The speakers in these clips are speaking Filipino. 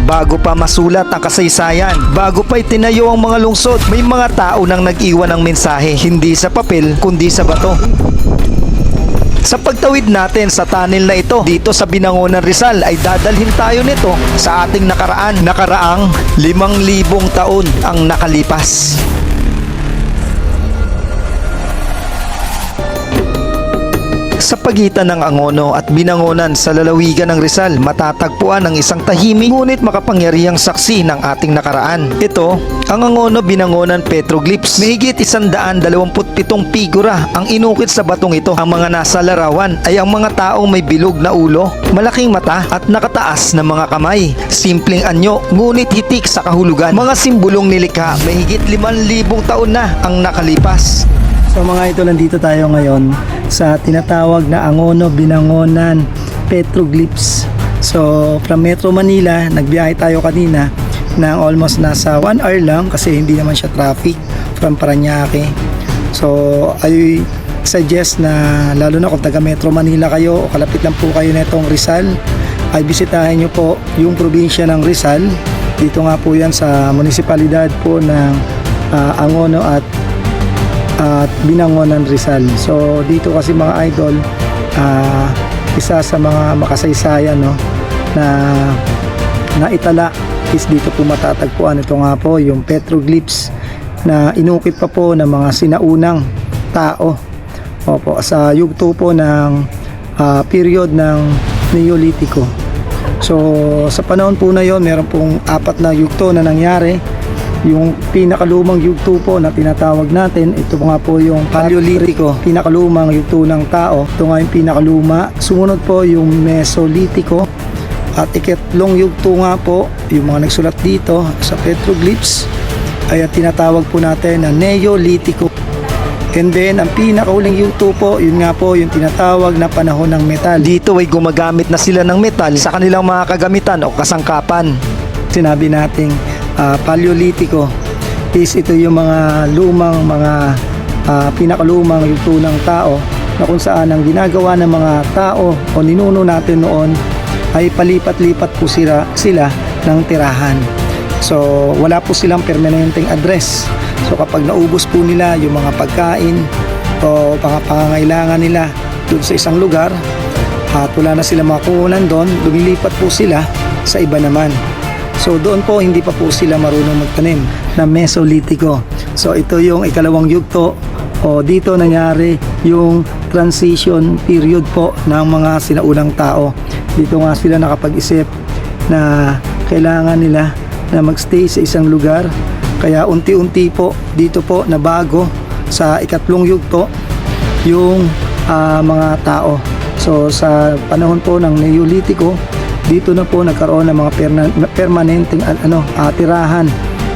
Bago pa masulat ang kasaysayan, bago pa itinayo ang mga lungsod, may mga tao nang nag-iwan ng mensahe, hindi sa papel kundi sa bato. Sa pagtawid natin sa tunnel na ito dito sa Binangonan, Rizal ay dadalhin tayo nito sa ating nakaraang 5,000 taon ang nakalipas. Sa pagitan ng Angono at Binangonan sa lalawigan ng Rizal, matatagpuan ang isang tahimik ngunit makapangyarihang saksi ng ating nakaraan. Ito, ang Angono Binangonan Petroglyphs. Mahigit 127 figura ang inukit sa batong ito. Ang mga nasa larawan ay ang mga taong may bilog na ulo, malaking mata at nakataas na mga kamay. Simpleng anyo, ngunit hitik sa kahulugan. Mga simbolong nilikha, mahigit 5,000 taon na ang nakalipas. So mga ito, nandito tayo ngayon sa tinatawag na Angono Binangonan Petroglyphs. So from Metro Manila, nagbiyahe tayo kanina ng almost nasa 1 hour lang kasi hindi naman siya traffic from Parañaque. So I suggest na lalo na kung taga Metro Manila kayo o kalapit lang po kayo netong Rizal, ay bisitahin nyo po yung probinsya ng Rizal. Dito nga po yan sa munisipalidad po ng Angono at Binangonan, Rizal. So dito kasi mga idol, isa sa mga makasaysayan, no, na itala is dito po matatagpuan. Ito nga po yung petroglyphs na inukit pa po ng mga sinaunang tao. Opo, sa yugto po ng period ng Neolitiko. So sa panahon po na yon, meron pong 4 na yugto na nangyari. Yung pinakalumang yugto po na tinatawag natin, ito nga po yung Paleolitiko, pinakalumang yugto ng tao. Ito nga yung pinakaluma. Sumunod po yung Mesolitiko. At ikatlong yugto nga po, yung mga nagsulat dito sa petroglyphs, ay tinatawag po natin na Neolitiko. And then, ang pinakahuling yugto po, yun nga po yung tinatawag na panahon ng metal. Dito ay gumagamit na sila ng metal sa kanilang mga kagamitan o kasangkapan. Sinabi nating Paleolitiko is ito yung mga lumang pinakalumang yugto ng tao na kung saan ang ginagawa ng mga tao o ninuno natin noon ay palipat-lipat po sila ng tirahan. So wala po silang permanenteng address. So kapag naubos po nila yung mga pagkain o pangangailangan nila doon sa isang lugar at wala na silang makukunan doon, lumilipat po sila sa iba naman. So doon po hindi pa po sila marunong magtanim na Mesolitiko. So ito yung ikalawang yugto o dito nangyari yung transition period po ng mga sinaunang tao. Dito nga sila nakapag-isip na kailangan nila na magstay sa isang lugar. Kaya unti-unti po dito po nabago sa ikatlong yugto yung mga tao. So sa panahon po ng Neolitiko, dito na po nagkaroon ng mga permanenteng tirahan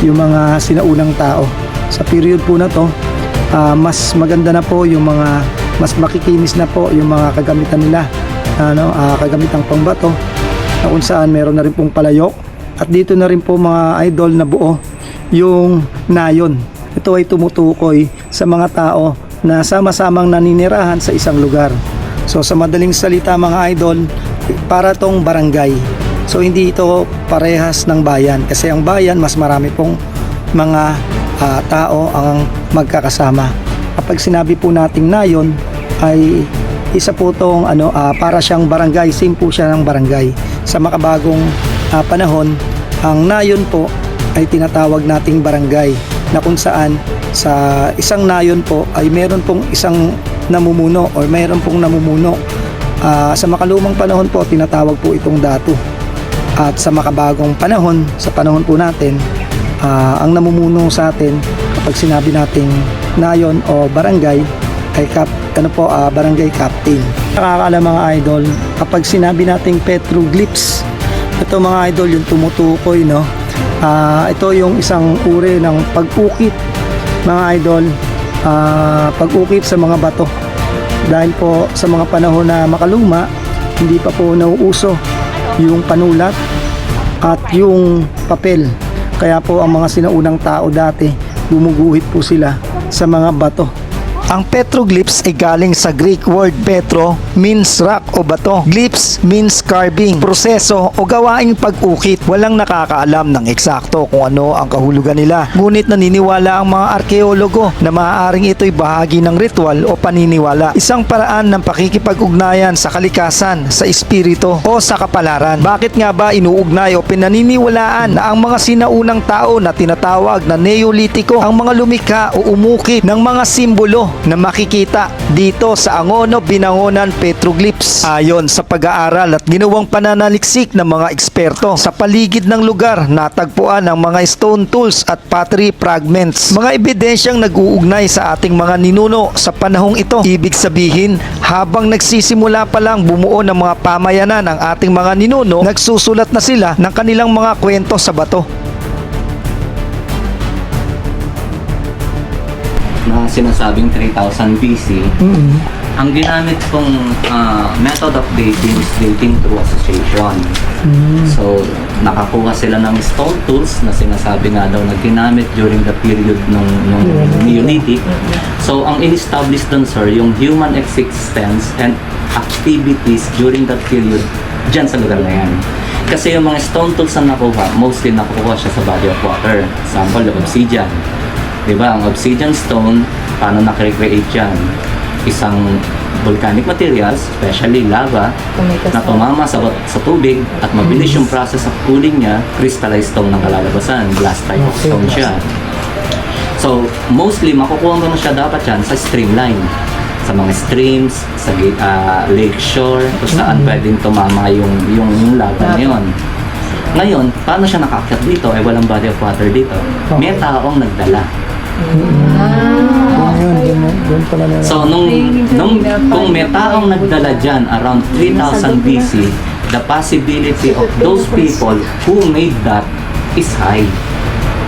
yung mga sinaunang tao. Sa period po na to, mas maganda na po yung mga, mas makikinis na po yung mga kagamitan nila, kagamitang pangbato, na kung saan meron na rin pong palayok. At dito na rin po mga idol na buo yung nayon. Ito ay tumutukoy sa mga tao na sama-samang naninirahan sa isang lugar. So sa madaling salita mga idol, para tong barangay. So hindi ito parehas ng bayan kasi ang bayan mas marami pong mga tao ang magkakasama. Kapag sinabi po nating nayon ay isa po tong para siyang barangay, same po siya ng barangay. Sa makabagong panahon, ang nayon po ay tinatawag nating barangay na kung saan sa isang nayon po ay meron pong isang namumuno or meron pong namumuno. Sa makalumang panahon po, tinatawag po itong datu. At sa makabagong panahon, sa panahon po natin, ang namumuno sa atin kapag sinabi nating nayon o barangay ay barangay captain. Nakakaalam mga idol, kapag sinabi nating petroglyphs, ito mga idol yung tumutukoy, no? Ito yung isang uri ng pag-ukit mga idol, pag-ukit sa mga bato. Dahil po sa mga panahon na makaluma, hindi pa po nauuso yung panulat at yung papel. Kaya po ang mga sinaunang tao dati, gumuguhit po sila sa mga bato Ang petroglyphs ay galing sa Greek word petro, means rock o bato. Glyphs means carving, proseso o gawaing pag-ukit. Walang nakakaalam ng eksakto kung ano ang kahulugan nila. Ngunit naniniwala ang mga arkeologo na maaaring ito'y bahagi ng ritual o paniniwala. Isang paraan ng pakikipag-ugnayan sa kalikasan, sa espiritu o sa kapalaran. Bakit nga ba inuugnay o pinaniniwalaan na ang mga sinaunang tao na tinatawag na Neolitiko ang mga lumikha o umukit ng mga simbolo na makikita dito sa Angono Binangonan Petroglyphs? Ayon sa pag-aaral at ginawang pananaliksik ng mga eksperto, sa paligid ng lugar natagpuan ang mga stone tools at pottery fragments, mga ebidensyang nag-uugnay sa ating mga ninuno sa panahong ito. Ibig sabihin, habang nagsisimula pa lang bumuo ng mga pamayanan ang ating mga ninuno, nagsusulat na sila ng kanilang mga kwento sa bato. Na sinasabing 3000 BC, ang ginamit kong method of dating is dating through association. So, nakakuha sila ng stone tools na sinasabi nga daw na ginamit during the period ng Neolithic. So, ang in-establish dun, sir, yung human existence and activities during that period dyan sa lugar na yan. Kasi yung mga stone tools na nakuha, mostly nakuha siya sa body of water. Example, the obsidian. Diba, ang obsidian stone, paano na-recreate yan? Isang volcanic materials, especially lava, na tumama sa tubig at mabilis yung process of cooling niya, crystallized stone ng kalalabasan, glass type of stone siya. So, mostly, makukuha mo na siya dapat yan sa streamline. Sa mga streams, sa lake shore, kung saan pwedeng tumama yung lava na yun. Ngayon, paano siya nakaakyat dito? Eh, walang body of water dito. May taong nagdala. Doon pala na. So, kung may taong nagdala dyan around 3000 BC, the possibility of those people who made that is high.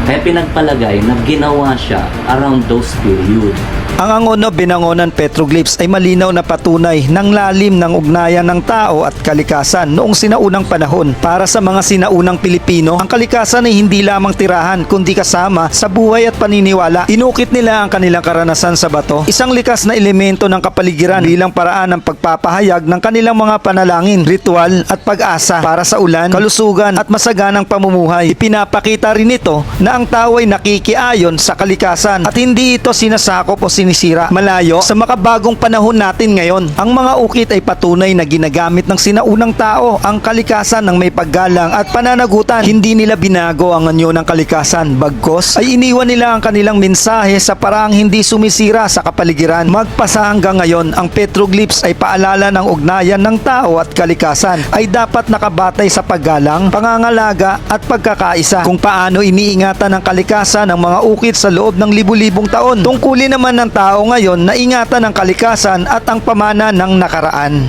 Kaya pinagpalagay na ginawa siya around those period. Ang Angono Binangonan Petroglyphs ay malinaw na patunay ng lalim ng ugnayan ng tao at kalikasan noong sinaunang panahon. Para sa mga sinaunang Pilipino, ang kalikasan ay hindi lamang tirahan kundi kasama sa buhay at paniniwala. Inukit nila ang kanilang karanasan sa bato, isang likas na elemento ng kapaligiran bilang paraan ng pagpapahayag ng kanilang mga panalangin, ritual at pag-asa para sa ulan, kalusugan at masaganang pamumuhay. Ipinapakita rin ito na ang tao ay nakikiayon sa kalikasan at hindi ito sinasakop o sinisira. Malayo sa makabagong panahon natin ngayon, ang mga ukit ay patunay na ginagamit ng sinaunang tao ang kalikasan ng may paggalang at pananagutan. Hindi nila binago ang anyo ng kalikasan, bagkos ay iniwan nila ang kanilang mensahe sa paraang hindi sumisira sa kapaligiran. Magpasa hanggang ngayon, ang petroglyphs ay paalala ng ugnayan ng tao at kalikasan ay dapat nakabatay sa paggalang, pangangalaga at pagkakaisa. Kung paano iniingatan ng kalikasan ang mga ukit sa loob ng libu-libong taon, tungkulin naman ng tao ngayon na ingatan ang kalikasan at ang pamana ng nakaraan.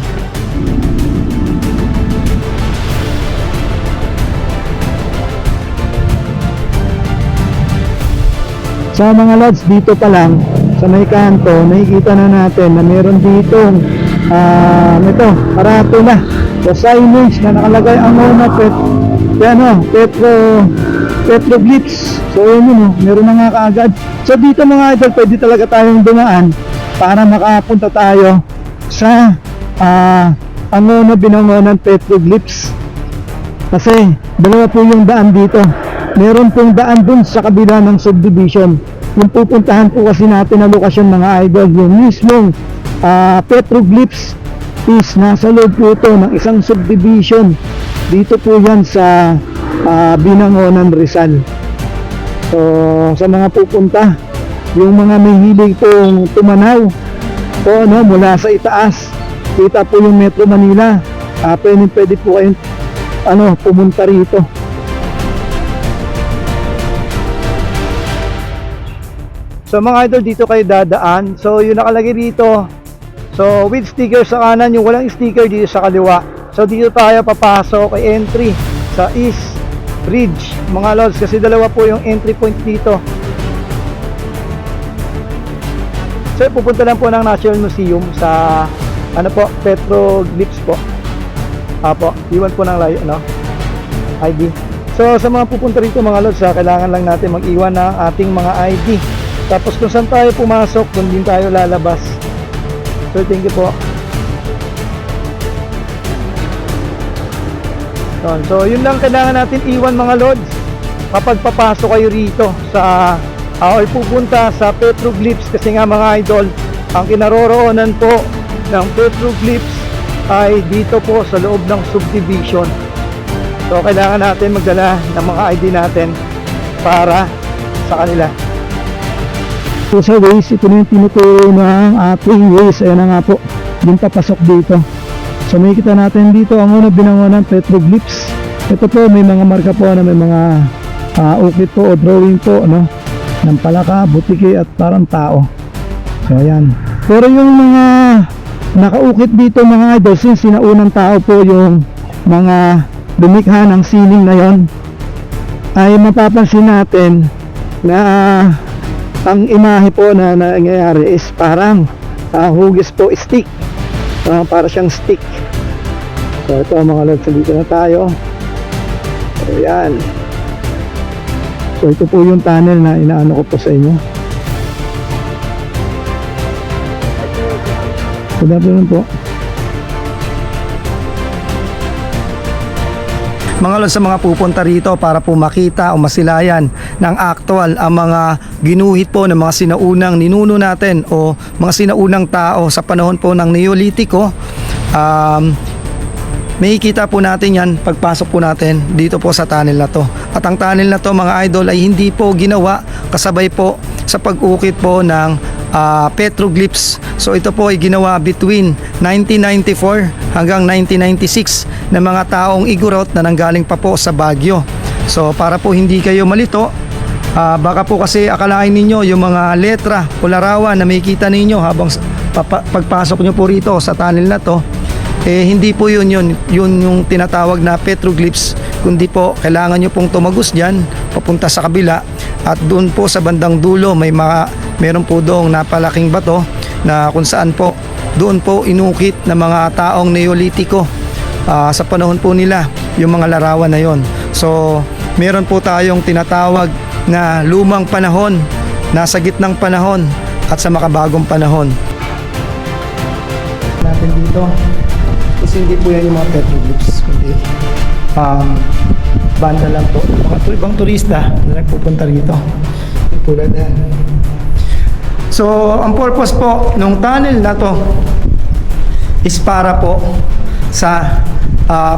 Sa mga lods, dito pa lang, sa may kanto, nakikita na natin na meron ditong karatula o signage na nakalagay ang Angono Petroglyphs. So yun, meron na nga kaagad. So dito mga idol, pwede talaga tayong dumaan para makapunta tayo sa Angono Binangonan Petroglyphs. Kasi dalawa po yung daan dito. Meron pong daan dun sa kabila ng subdivision. Yung pupuntahan po kasi natin na lokasyon mga idol, yung mismong petroglyphs is nasa loob po ito ng isang subdivision. Dito po yan sa Binangonan, Rizal. So sa mga pupunta, yung mga may hilig pong tumanaw o mula sa itaas, kita po yung Metro Manila, pwede po kayong pumunta rito. So mga idol, dito kayo dadaan. So yung nakalagay dito, so with sticker sa kanan, yung walang sticker dito sa kaliwa. So dito tayo papasok kay entry sa East Ridge mga lods, kasi dalawa po yung entry point dito. So pupunta lang po ng National Museum sa petroglyphs po. Iwan po ng ID. So sa mga pupunta rito mga lods, kailangan lang natin mag-iwan ng ating mga ID Tapos kung saan tayo pumasok, kung din tayo lalabas. So thank you po. So yun lang kailangan natin iwan mga lods kapag papasok kayo rito sa or pupunta sa petroglyphs, kasi nga mga idol, ang kinaroroonan po ng petroglyphs ay dito po sa loob ng subdivision. So kailangan natin magdala ng mga ID natin para sa kanila. So sa Waze, ito na yung tinuturo ng ating Waze. Ayan na nga po, yung papasok dito. So makikita natin dito ang unang binangonan, petroglyphs. Ito po, may mga marka po na may mga ukit po o drawing po, ano, ng palaka, butiki at parang tao. So ayan. Pero yung mga nakaukit dito mga idol, since sinaunang tao po yung mga lumikha ng sining na yon, ay mapapansin natin na ang imahe po na nangyayari is parang hugis po, stick. Para siyang stick. So ito mga lods, dito na tayo. So yan. So ito po yung tunnel na inaano ko po sa inyo. So dapat po. Mga lods, sa mga pupunta rito para po makita o masilayan ng actual ang mga ginuhit po ng mga sinaunang ninuno natin o mga sinaunang tao sa panahon po ng Neolitiko, makikita po natin yan pagpasok po natin dito po sa tunnel na to. At ang tunnel na to mga idol ay hindi po ginawa kasabay po sa pag-ukit po ng petroglyphs. So ito po ay ginawa between 1994 hanggang 1996 ng mga taong Igorot na nanggaling pa po sa Baguio. So para po hindi kayo malito, baka po kasi akalain ninyo yung mga letra o larawan na makikita ninyo habang pagpasok nyo po rito sa tunnel na to, hindi po yun yung tinatawag na petroglyphs, kundi po kailangan nyo pong tumagos dyan papunta sa kabila, at doon po sa bandang dulo meron po doong napalaking bato na kung saan po doon po inukit ng mga taong Neolitiko sa panahon po nila yung mga larawan na yon. So meron po tayong tinatawag na lumang panahon, nasa gitnang panahon at sa makabagong panahon. Natin dito. Kasi hindi po yan yung mga petroglyphs, kundi banda lang po. Mga ibang turista na nagpupunta rito. Tulad yan. So ang purpose po ng tunnel na to is para po sa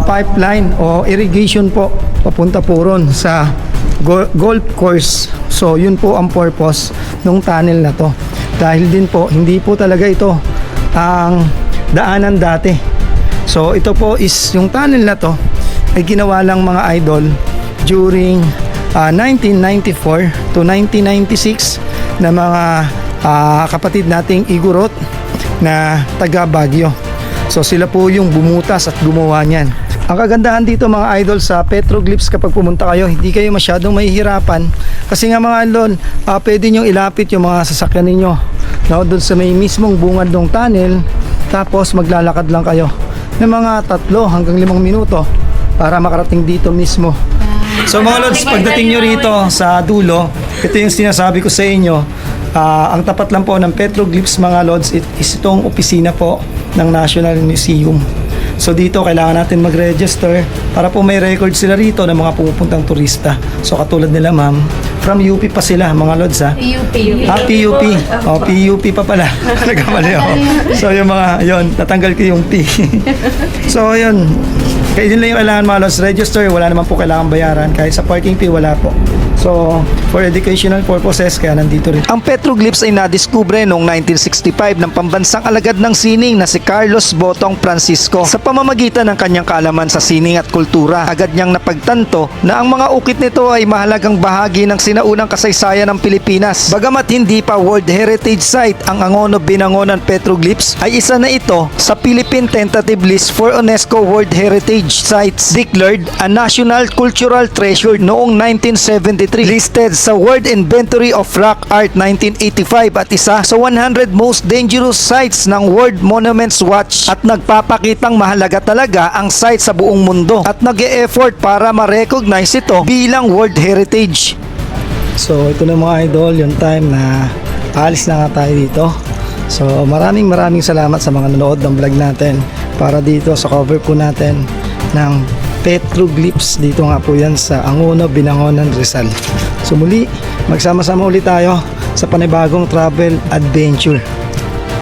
pipeline o irrigation po papunta po ron sa golf course. So yun po ang purpose ng tunnel na to. Dahil din po hindi po talaga ito ang daanan dati. So ito po is yung tunnel na to ay ginawa lang mga idol during 1994 to 1996 na mga kapatid nating Igorot na taga Baguio. So sila po yung bumutas at gumawa niyan. Ang kagandahan dito mga idol sa petroglyphs, kapag pumunta kayo, hindi kayo masyadong mahihirapan kasi nga mga idol, pwede nyo ilapit yung mga sasakyan ninyo doon sa may mismong bungad ng tunnel, tapos maglalakad lang kayo ng mga 3 hanggang 5 minuto para makarating dito mismo. So mga lods, pagdating nyo rito sa dulo, ito yung sinasabi ko sa inyo, ang tapat lang po ng petroglyphs mga lods is itong opisina po ng National Museum. So dito kailangan natin mag-register para po may record sila rito ng mga pumupuntang turista. So katulad nila ma'am, from UP pa sila mga lods ha. PUP. PUP. Oh, PUP pa pala. Nagkamali ako. So yung mga, yun, natanggal ko yung P. So yun, kaya yun lang yung kailangan mga lods, register, wala naman po kailangan bayaran, kahit sa parking fee wala po. So for educational purposes kaya nandito rin. Ang petroglyphs ay nadiskubre noong 1965 ng pambansang alagad ng sining na si Carlos Botong Francisco. Sa pamamagitan ng kanyang kaalaman sa sining at kultura, agad niyang napagtanto na ang mga ukit nito ay mahalagang bahagi ng sinaunang kasaysayan ng Pilipinas. Bagamat hindi pa World Heritage Site ang Angono Binangonan Petroglyphs, ay isa na ito sa Philippine Tentative List for UNESCO World Heritage Sites, declared a National Cultural Treasure noong 1973, listed sa World Inventory of Rock Art 1985 at isa sa 100 Most Dangerous Sites ng World Monuments Watch, at nagpapakitang mahalaga talaga ang site sa buong mundo at nag-e-effort para ma-recognize ito bilang World Heritage. So ito na mga idol, yung time na aalis na nga tayo dito. So maraming salamat sa mga nanood ng vlog natin para dito sa cover po natin ng petroglyphs. Dito nga po yan sa Angono, Binangonan, Rizal. So muli, magsama-sama ulit tayo sa panibagong travel adventure.